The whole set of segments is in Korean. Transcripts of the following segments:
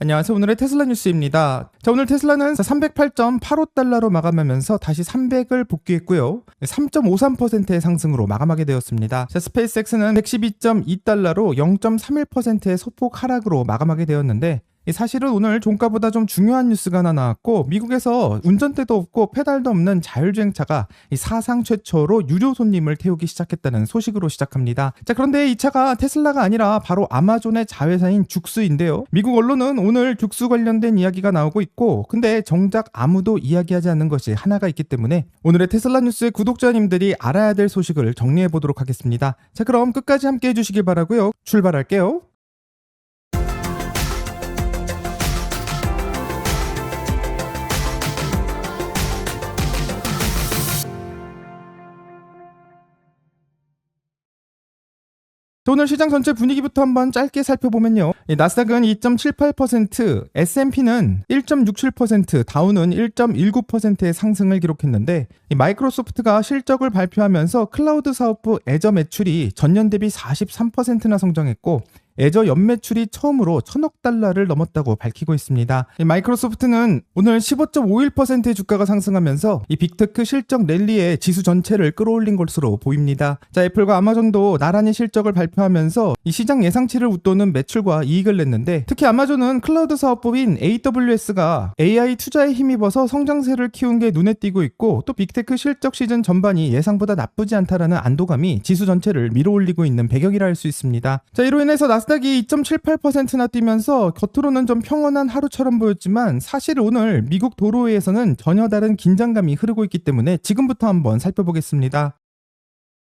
안녕하세요. 오늘의 테슬라 뉴스입니다. 자, 오늘 테슬라는 308.85달러로 마감하면서 다시 300을 복귀했고요. 3.53%의 상승으로 마감하게 되었습니다. 자, 스페이스X는 112.2달러로 0.31%의 소폭 하락으로 마감하게 되었는데, 사실은 오늘 종가보다 좀 중요한 뉴스가 하나 나왔고, 미국에서 운전대도 없고 페달도 없는 자율주행차가 사상 최초로 유료 손님을 태우기 시작했다는 소식으로 시작합니다. 자, 그런데 이 차가 테슬라가 아니라 바로 아마존의 자회사인 죽수인데요. 미국 언론은 오늘 죽수 관련된 이야기가 나오고 있고, 근데 정작 아무도 이야기하지 않는 것이 하나가 있기 때문에 오늘의 테슬라 뉴스의 구독자님들이 알아야 될 소식을 정리해 보도록 하겠습니다. 자, 그럼 끝까지 함께 해주시길 바라고요. 출발할게요. 오늘 시장 전체 분위기부터 한번 짧게 살펴보면요. 나스닥은 2.78%, S&P는 1.67%, 다우는 1.19%의 상승을 기록했는데, 마이크로소프트가 실적을 발표하면서 클라우드 사업부 애저 매출이 전년 대비 43%나 성장했고, 애저 연매출이 처음으로 1,000억 달러를 넘었다고 밝히고 있습니다. 마이크로소프트는 오늘 15.51%의 주가가 상승하면서 이 빅테크 실적 랠리에 지수 전체를 끌어올린 것으로 보입니다. 자, 애플과 아마존도 나란히 실적을 발표하면서 이 시장 예상치를 웃도는 매출과 이익을 냈는데, 특히 아마존은 클라우드 사업부인 AWS가 AI 투자에 힘입어서 성장세를 키운 게 눈에 띄고 있고, 또 빅테크 실적 시즌 전반이 예상보다 나쁘지 않다라는 안도감이 지수 전체를 밀어올리고 있는 배경이라 할 수 있습니다. 자, 이로 인해서 나스닥이 2.78%나 뛰면서 겉으로는 좀 평온한 하루처럼 보였지만, 사실 오늘 미국 도로위에서는 전혀 다른 긴장감이 흐르고 있기 때문에 지금부터 한번 살펴보겠습니다.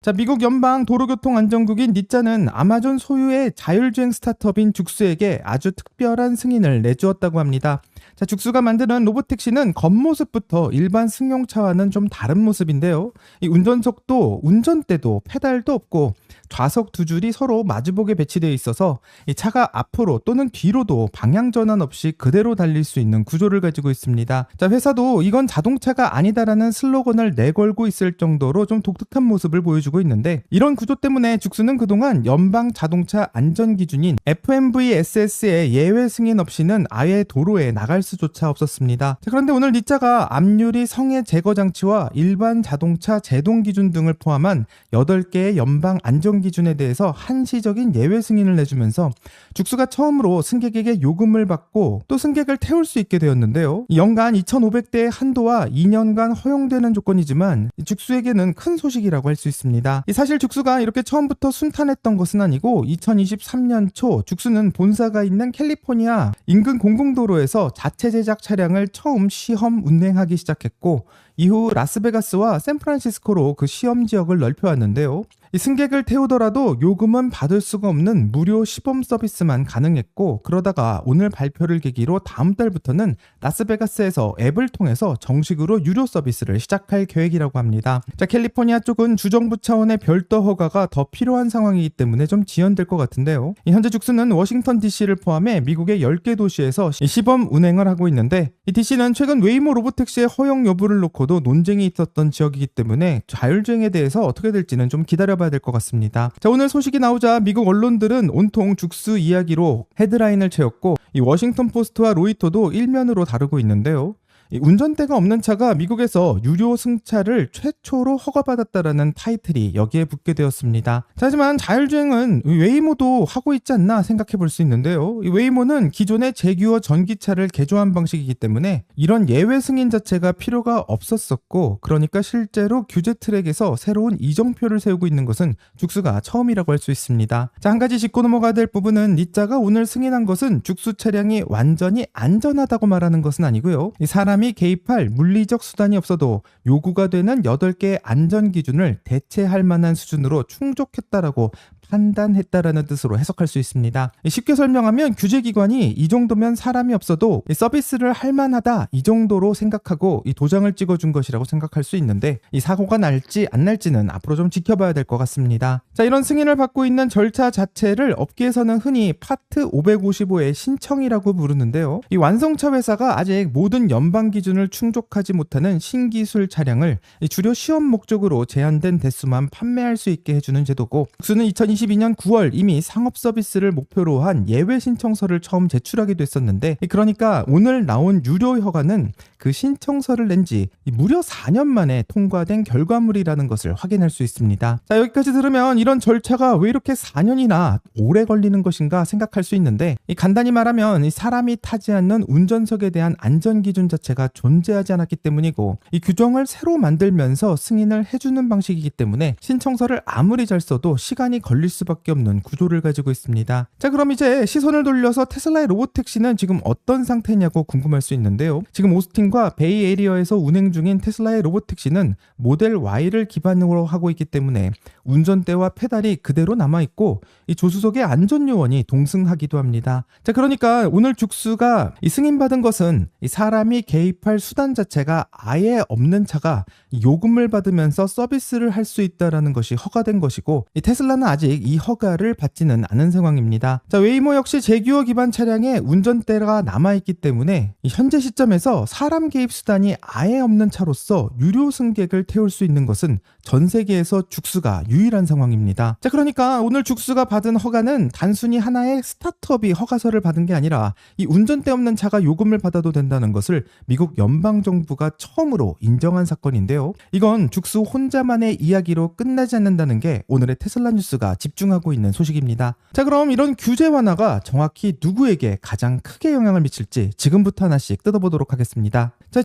자, 미국 연방 도로교통안전국인 니자는 아마존 소유의 자율주행 스타트업인 죽수에게 아주 특별한 승인을 내주었다고 합니다. 자, 죽수가 만드는 로봇택시는 겉모습부터 일반 승용차와는 좀 다른 모습인데요. 이 운전석도 운전대도 페달도 없고 좌석 두 줄이 서로 마주보게 배치되어 있어서 이 차가 앞으로 또는 뒤로도 방향 전환 없이 그대로 달릴 수 있는 구조를 가지고 있습니다. 자, 회사도 이건 자동차가 아니다라는 슬로건을 내걸고 있을 정도로 좀 독특한 모습을 보여주고 있는데, 이런 구조 때문에 죽수는 그동안 연방 자동차 안전 기준인 FMVSS의 예외 승인 없이는 아예 도로에 나갈 수조차 없었습니다. 자, 그런데 오늘 니자가 앞유리 성해 제거 장치와 일반 자동차 제동 기준 등을 포함한 8개의 연방 안전 기준에 대해서 한시적인 예외 승인을 내주면서 죽수가 처음으로 승객에게 요금을 받고 또 승객을 태울 수 있게 되었는데요. 연간 2,500대의 한도와 2년간 허용되는 조건이지만 죽수에게는 큰 소식이라고 할 수 있습니다. 사실 죽수가 이렇게 처음부터 순탄했던 것은 아니고, 2023년 초 죽수는 본사가 있는 캘리포니아 인근 공공도로에서 자체 제작 차량을 처음 시험 운행하기 시작했고, 이후 라스베가스와 샌프란시스코로 그 시험 지역을 넓혀왔는데요. 이 승객을 태우더라도 요금은 받을 수가 없는 무료 시범 서비스만 가능했고, 그러다가 오늘 발표를 계기로 다음 달부터는 라스베가스에서 앱을 통해서 정식으로 유료 서비스를 시작할 계획이라고 합니다. 자, 캘리포니아 쪽은 주정부 차원의 별도 허가가 더 필요한 상황이기 때문에 좀 지연될 것 같은데요. 현재 죽수는 워싱턴 DC를 포함해 미국의 10개 도시에서 시범 운행을 하고 있는데, 이 DC는 최근 웨이모 로봇택시의 허용 여부를 놓고도 논쟁이 있었던 지역이기 때문에 자율주행에 대해서 어떻게 될지는 좀 기다려봐야 될 것 같습니다. 자, 오늘 소식이 나오자 미국 언론들은 온통 죽수 이야기로 헤드라인을 채웠고, 이 워싱턴 포스트와 로이터도 일면으로 다루고 있는데요. 운전대가 없는 차가 미국에서 유료 승차를 최초로 허가받았다라는 타이틀이 여기에 붙게 되었습니다. 하지만 자율주행은 웨이모도 하고 있지 않나 생각해 볼 수 있는데요. 웨이모는 기존의 제규어 전기차를 개조한 방식이기 때문에 이런 예외 승인 자체가 필요가 없었었고, 그러니까 실제로 규제 트랙에서 새로운 이정표를 세우고 있는 것은 죽수가 처음이라고 할 수 있습니다. 자, 한 가지 짚고 넘어가야 될 부분은 니자가 오늘 승인한 것은 죽수 차량이 완전히 안전하다고 말하는 것은 아니고요. 이 사람이 개입할 물리적 수단이 없어도 요구가 되는 8개의 안전 기준을 대체할 만한 수준으로 충족했다라고 판단했다라는 뜻으로 해석할 수 있습니다. 쉽게 설명하면 규제기관이 이 정도면 사람이 없어도 서비스를 할 만하다, 이 정도로 생각하고 이 도장을 찍어준 것이라고 생각할 수 있는데, 이 사고가 날지 안 날지는 앞으로 좀 지켜봐야 될 것 같습니다. 자, 이런 승인을 받고 있는 절차 자체를 업계에서는 흔히 파트 555의 신청이라고 부르는데요. 이 완성차 회사가 아직 모든 연방 기준을 충족하지 못하는 신기술 차량을 주로 시험 목적으로 제한된 대수만 판매할 수 있게 해주는 제도고, 죽수는 2020 2022년 9월 이미 상업 서비스를 목표로 한 예외 신청서를 처음 제출하기도 했었는데, 그러니까 오늘 나온 유료 허가는 그 신청서를 낸 지 무려 4년 만에 통과된 결과물이라는 것을 확인할 수 있습니다. 자, 여기까지 들으면 이런 절차가 왜 이렇게 4년이나 오래 걸리는 것인가 생각할 수 있는데, 간단히 말하면 사람이 타지 않는 운전석에 대한 안전기준 자체가 존재하지 않았기 때문이고, 이 규정을 새로 만들면서 승인을 해주는 방식이기 때문에 신청서를 아무리 잘 써도 시간이 걸릴 수밖에 없는 구조를 가지고 있습니다. 자, 그럼 이제 시선을 돌려서 테슬라의 로봇택시는 지금 어떤 상태냐고 궁금할 수 있는데요. 지금 오스틴과 베이에리어에서 운행 중인 테슬라의 로봇택시는 모델 Y를 기반으로 하고 있기 때문에 운전대와 페달이 그대로 남아있고, 이 조수석의 안전요원이 동승하기도 합니다. 자, 그러니까 오늘 죽수가 이 승인받은 것은 이 사람이 개입할 수단 자체가 아예 없는 차가 요금을 받으면서 서비스를 할 수 있다는 것이 허가된 것이고, 이 테슬라는 아직 이 허가를 받지는 않은 상황입니다. 자, 웨이모 역시 제규어 기반 차량에 운전대가 남아있기 때문에 현재 시점에서 사람 개입 수단이 아예 없는 차로서 유료 승객을 태울 수 있는 것은 전 세계에서 죽수가 유일한 상황입니다. 자, 그러니까 오늘 죽수가 받은 허가는 단순히 하나의 스타트업이 허가서를 받은 게 아니라 이 운전대 없는 차가 요금을 받아도 된다는 것을 미국 연방정부가 처음으로 인정한 사건인데요. 이건 죽수 혼자만의 이야기로 끝나지 않는다는 게 오늘의 테슬라 뉴스가 집중하고 있는 소식입니다. 자, 그럼 이런 규제 완화가 정확히 누구에게 가장 크게 영향을 미칠지 지금부터 하나씩 뜯어보도록 하겠습니다. 자,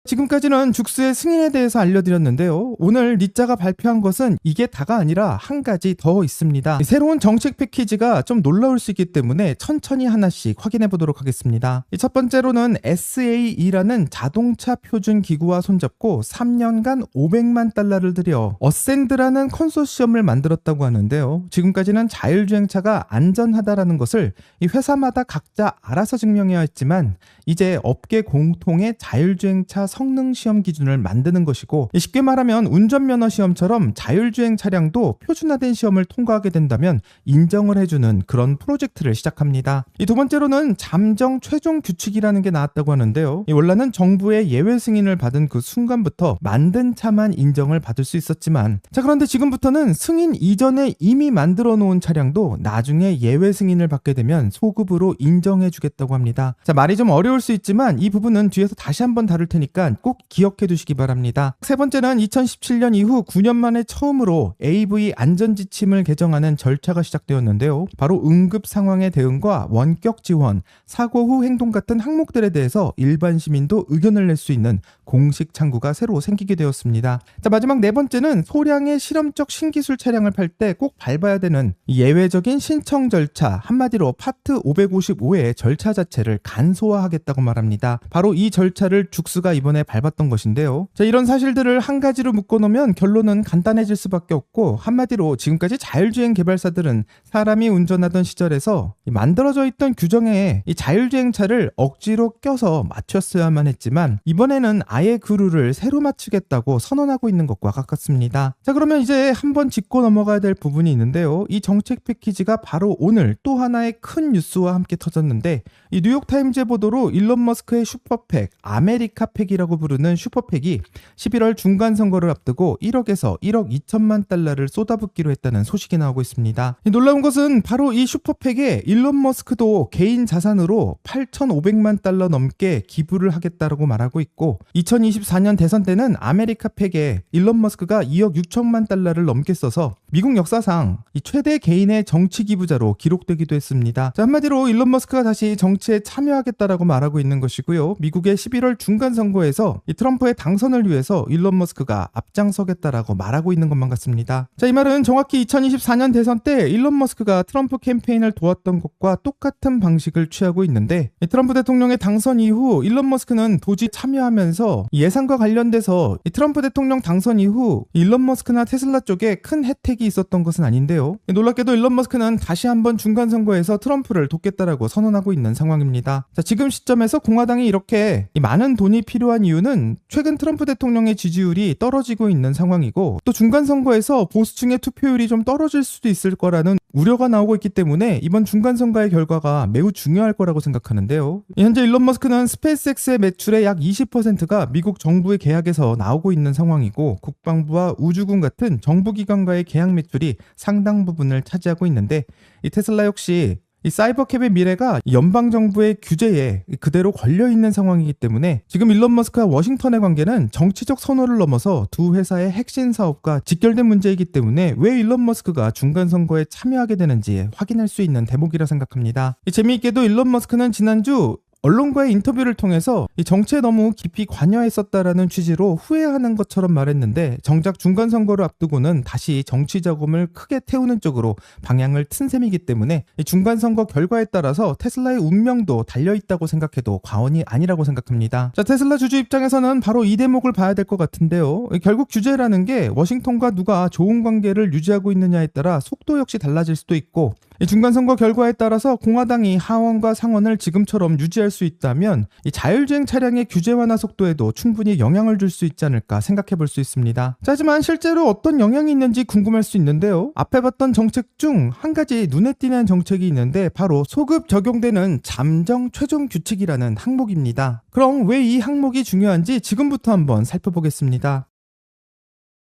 지금까지는 죽수의 승인에 대해서 알려드렸는데요. 오늘 리짜가 발표한 것은 이게 다가 아니라 한 가지 더 있습니다. 새로운 정책 패키지가 좀 놀라울 수 있기 때문에 천천히 하나씩 확인해 보도록 하겠습니다. 첫 번째로는 SAE라는 자동차 표준 기구와 손잡고 3년간 500만 달러를 들여 어센드라는 컨소시엄을 만들었다고 하는데요. 지금까지는 자율주행차가 안전하다라는 것을 이 회사마다 각자 알아서 증명해야 했지만, 이제 업계 공통의 자율주행차 성능 시험 기준을 만드는 것이고, 쉽게 말하면 운전면허 시험처럼 자율주행 차량도 표준화된 시험을 통과하게 된다면 인정을 해주는 그런 프로젝트를 시작합니다. 이 두 번째로는 잠정 최종 규칙이라는 게 나왔다고 하는데요. 원래는 정부의 예외 승인을 받은 그 순간부터 만든 차만 인정을 받을 수 있었지만, 자, 그런데 지금부터는 승인 이전에 이미 만들어 놓은 차량도 나중에 예외 승인을 받게 되면 소급으로 인정해 주겠다고 합니다. 자, 말이 좀 어려울 수 있지만 이 부분은 뒤에서 다시 한번 다룰 테니까 꼭 기억해 두시기 바랍니다. 세 번째는 2017년 이후 9년 만에 처음으로 AV 안전지침을 개정하는 절차가 시작되었는데요. 바로 응급 상황의 대응과 원격 지원, 사고 후 행동 같은 항목들에 대해서 일반 시민도 의견을 낼 수 있는 공식 창구가 새로 생기게 되었습니다. 자, 마지막 네 번째는 소량의 실험적 신기술 차량을 팔 때 꼭 밟아야 되는 예외적인 신청 절차, 한마디로 파트 555의 절차 자체를 간소화하겠다고 말합니다. 바로 이 절차를 죽수가 이번에 밟았던 것인데요. 자, 이런 사실들을 한 가지로 묶어놓으면 결론은 간단해질 수밖에 없고, 한마디로 지금까지 자율주행 개발사들은 사람이 운전하던 시절에서 만들어져 있던 규정에 이 자율주행차를 억지로 껴서 맞췄어야만 했지만, 이번에는 아예 그 룰을 새로 맞추겠다고 선언하고 있는 것과 가깝습니다. 자, 그러면 이제 한번 짚고 넘어가야 될 부분이 있는데요. 이 정책 패키지가 바로 오늘 또 하나의 큰 뉴스와 함께 터졌는데, 이 뉴욕타임즈의 보도로 일론 머스크의 슈퍼팩, 아메리카팩이라고 부르는 슈퍼팩이 11월 중간선거를 앞두고 1억에서 1억 2천만 달러를 쏟아붓기로 했다는 소식이 나오고 있습니다. 놀라운 것은 바로 이 슈퍼팩에 일론 머스크도 개인 자산으로 8,500만 달러 넘게 기부를 하겠다라고 말하고 있고, 2024년 대선 때는 아메리카팩에 일론 머스크가 2억 6천만 달러를 넘게 써서 미국 역사상 이 최대 개인의 정치 기부자로 기록되기도 했습니다. 자, 한마디로 일론 머스크가 다시 정치에 참여하겠다라고 말하고 있는 것이고요. 미국의 11월 중간 선거에서 이 트럼프의 당선을 위해서 일론 머스크가 앞장서겠다라고 말하고 있는 것만 같습니다. 자, 이 말은 정확히 2024년 대선 때 일론 머스크가 트럼프 캠페인을 도왔던 것과 똑같은 방식을 취하고 있는데, 트럼프 대통령의 당선 이후 일론 머스크는 도지 참여하면서 예산과 관련돼서 트럼프 대통령 당선 이후 일론 머스크나 테슬라 쪽에 큰 혜택이 있었던 것은 아닌데요. 놀랍게도 일론 머스크는 다시 한번 중간 선거에서 트럼프를 돕겠다라고 선언하고 있는 상황입니다. 자, 지금 시점에서 공화당이 이렇게 많은 돈이 필요한 한 이유는 최근 트럼프 대통령의 지지율이 떨어지고 있는 상황이고 또 중간선거에서 보수층의 투표율이 좀 떨어질 수도 있을 거라는 우려가 나오고 있기 때문에 이번 중간선거의 결과가 매우 중요할 거라고 생각하는데요. 현재 일론 머스크는 스페이스X의 매출의 약 20%가 미국 정부의 계약에서 나오고 있는 상황이고 국방부와 우주군 같은 정부기관과의 계약 매출이 상당 부분을 차지하고 있는데 이 테슬라 역시 이 사이버캡의 미래가 연방정부의 규제에 그대로 걸려있는 상황이기 때문에 지금 일론 머스크와 워싱턴의 관계는 정치적 선호를 넘어서 두 회사의 핵심 사업과 직결된 문제이기 때문에 왜 일론 머스크가 중간선거에 참여하게 되는지 확인할 수 있는 대목이라 생각합니다. 재미있게도 일론 머스크는 지난주 언론과의 인터뷰를 통해서 이 정치에 너무 깊이 관여했었다라는 취지로 후회하는 것처럼 말했는데 정작 중간선거를 앞두고는 다시 정치 자금을 크게 태우는 쪽으로 방향을 튼 셈이기 때문에 이 중간선거 결과에 따라서 테슬라의 운명도 달려있다고 생각해도 과언이 아니라고 생각합니다. 자, 테슬라 주주 입장에서는 바로 이 대목을 봐야 될 것 같은데요. 결국 규제라는 게 워싱턴과 누가 좋은 관계를 유지하고 있느냐에 따라 속도 역시 달라질 수도 있고 이 중간선거 결과에 따라서 공화당이 하원과 상원을 지금처럼 유지할 수 있다면 이 자율주행 차량의 규제 완화 속도에도 충분히 영향을 줄 수 있지 않을까 생각해 볼 수 있습니다. 자, 하지만 실제로 어떤 영향이 있는지 궁금할 수 있는데요. 앞에 봤던 정책 중 한 가지 눈에 띄는 정책이 있는데 바로 소급 적용되는 잠정 최종 규칙이라는 항목입니다. 그럼 왜 이 항목이 중요한지 지금부터 한번 살펴보겠습니다.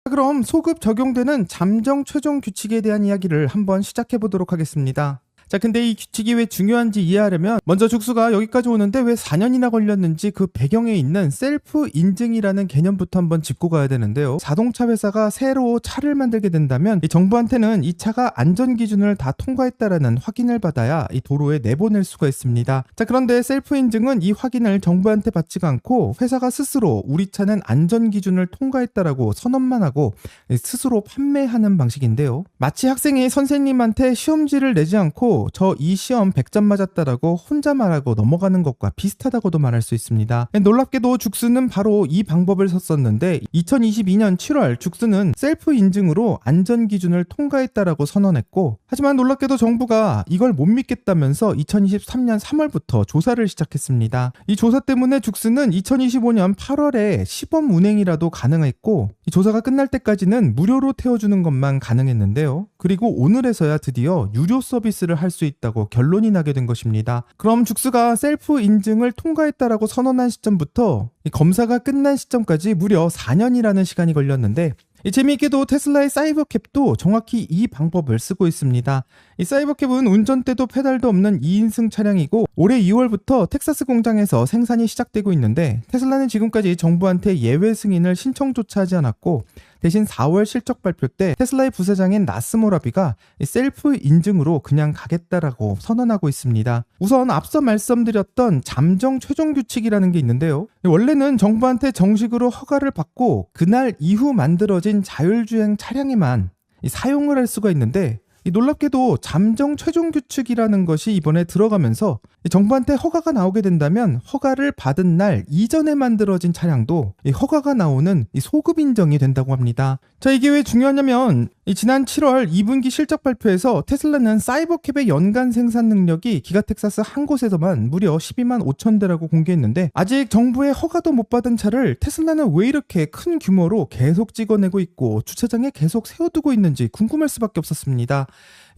그럼 소급 적용되는 잠정 최종 규칙에 대한 이야기를 한번 시작해 보도록 하겠습니다. 자, 근데 이 규칙이 왜 중요한지 이해하려면 먼저 죽수가 여기까지 오는데 왜 4년이나 걸렸는지 그 배경에 있는 셀프 인증이라는 개념부터 한번 짚고 가야 되는데요. 자동차 회사가 새로 차를 만들게 된다면 이 정부한테는 이 차가 안전 기준을 다 통과했다라는 확인을 받아야 이 도로에 내보낼 수가 있습니다. 자, 그런데 셀프 인증은 이 확인을 정부한테 받지가 않고 회사가 스스로 우리 차는 안전 기준을 통과했다라고 선언만 하고 스스로 판매하는 방식인데요. 마치 학생이 선생님한테 시험지를 내지 않고 저 이 시험 100점 맞았다라고 혼자 말하고 넘어가는 것과 비슷하다고도 말할 수 있습니다. 놀랍게도 죽스는 바로 이 방법을 썼었는데 2022년 7월 죽스는 셀프 인증으로 안전 기준을 통과했다라고 선언했고 하지만 놀랍게도 정부가 이걸 못 믿겠다면서 2023년 3월부터 조사를 시작했습니다. 이 조사 때문에 죽스는 2025년 8월에 시범 운행이라도 가능했고 이 조사가 끝날 때까지는 무료로 태워주는 것만 가능했는데요. 그리고 오늘에서야 드디어 유료 서비스를 할 수 있다고 결론이 나게 된 것입니다. 그럼 죽스가 셀프 인증을 통과했다라고 선언한 시점부터 이 검사가 끝난 시점까지 무려 4년이라는 시간이 걸렸는데 재미있게도 테슬라의 사이버캡도 정확히 이 방법을 쓰고 있습니다. 이 사이버캡은 운전대도 페달도 없는 2인승 차량이고 올해 2월부터 텍사스 공장에서 생산이 시작되고 있는데 테슬라는 지금까지 정부한테 예외 승인을 신청조차 하지 않았고 대신 4월 실적 발표 때 테슬라의 부사장인 나스모라비가 셀프 인증으로 그냥 가겠다라고 선언하고 있습니다. 우선 앞서 말씀드렸던 잠정 최종 규칙이라는 게 있는데요. 원래는 정부한테 정식으로 허가를 받고 그날 이후 만들어진 자율주행 차량에만 사용을 할 수가 있는데 놀랍게도 잠정 최종 규칙이라는 것이 이번에 들어가면서 정부한테 허가가 나오게 된다면 허가를 받은 날 이전에 만들어진 차량도 허가가 나오는 소급 인정이 된다고 합니다. 자, 이게 왜 중요하냐면 지난 7월 2분기 실적 발표에서 테슬라는 사이버캡의 연간 생산 능력이 기가 텍사스 한 곳에서만 무려 12만 5천 대라고 공개했는데 아직 정부의 허가도 못 받은 차를 테슬라는 왜 이렇게 큰 규모로 계속 찍어내고 있고 주차장에 계속 세워두고 있는지 궁금할 수밖에 없었습니다.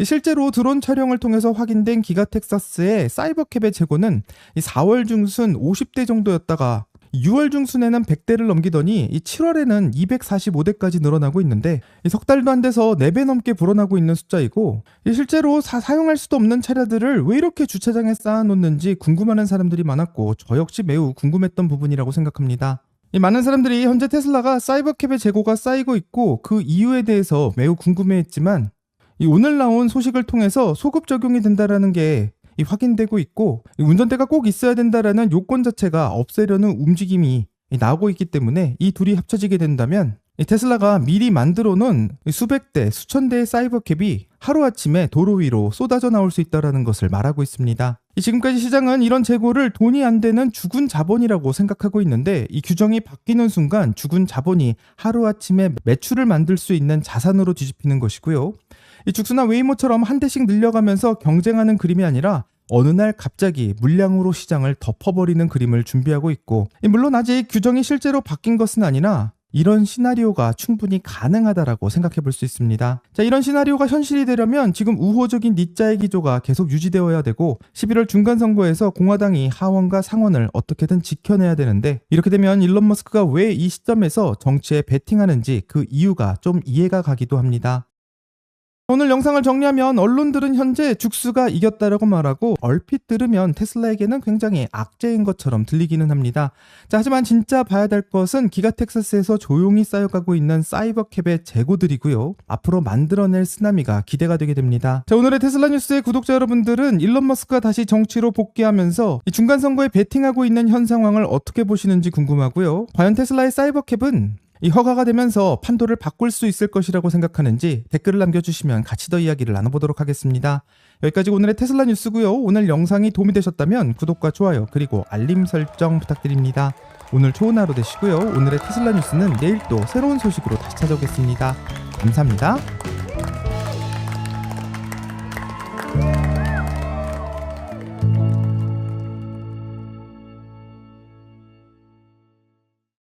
실제로 드론 촬영을 통해서 확인된 기가 텍사스의 사이버캡의 재고는 4월 중순 50대 정도였다가 6월 중순에는 100대를 넘기더니 7월에는 245대까지 늘어나고 있는데 석 달도 안 돼서 4배 넘게 불어나고 있는 숫자이고 실제로 사용할 수도 없는 차량들을 왜 이렇게 주차장에 쌓아놓는지 궁금해하는 사람들이 많았고 저 역시 매우 궁금했던 부분이라고 생각합니다. 많은 사람들이 현재 테슬라가 사이버캡의 재고가 쌓이고 있고 그 이유에 대해서 매우 궁금해했지만 오늘 나온 소식을 통해서 소급 적용이 된다라는 게 확인되고 있고 운전대가 꼭 있어야 된다라는 요건 자체가 없애려는 움직임이 나오고 있기 때문에 이 둘이 합쳐지게 된다면 테슬라가 미리 만들어 놓은 수백 대, 수천 대의 사이버캡이 하루아침에 도로 위로 쏟아져 나올 수 있다는 것을 말하고 있습니다. 지금까지 시장은 이런 재고를 돈이 안 되는 죽은 자본이라고 생각하고 있는데 이 규정이 바뀌는 순간 죽은 자본이 하루아침에 매출을 만들 수 있는 자산으로 뒤집히는 것이고요. 이 죽수나 웨이모처럼 한 대씩 늘려가면서 경쟁하는 그림이 아니라 어느 날 갑자기 물량으로 시장을 덮어버리는 그림을 준비하고 있고, 물론 아직 규정이 실제로 바뀐 것은 아니나 이런 시나리오가 충분히 가능하다라고 생각해 볼 수 있습니다. 자, 이런 시나리오가 현실이 되려면 지금 우호적인 니자의 기조가 계속 유지되어야 되고 11월 중간선거에서 공화당이 하원과 상원을 어떻게든 지켜내야 되는데, 이렇게 되면 일론 머스크가 왜 이 시점에서 정치에 베팅하는지 그 이유가 좀 이해가 가기도 합니다. 오늘 영상을 정리하면 언론들은 현재 죽수가 이겼다라고 말하고, 얼핏 들으면 테슬라에게는 굉장히 악재인 것처럼 들리기는 합니다. 자, 하지만 진짜 봐야 될 것은 기가 텍사스에서 조용히 쌓여가고 있는 사이버캡의 재고들이고요. 앞으로 만들어낼 쓰나미가 기대가 되게 됩니다. 자, 오늘의 테슬라 뉴스의 구독자 여러분들은 일론 머스크가 다시 정치로 복귀하면서 이 중간선거에 베팅하고 있는 현 상황을 어떻게 보시는지 궁금하고요. 과연 테슬라의 사이버캡은 이 허가가 되면서 판도를 바꿀 수 있을 것이라고 생각하는지 댓글을 남겨주시면 같이 더 이야기를 나눠보도록 하겠습니다. 여기까지 오늘의 테슬라 뉴스고요. 오늘 영상이 도움이 되셨다면 구독과 좋아요 그리고 알림 설정 부탁드립니다. 오늘 좋은 하루 되시고요. 오늘의 테슬라 뉴스는 내일 또 새로운 소식으로 다시 찾아오겠습니다. 감사합니다.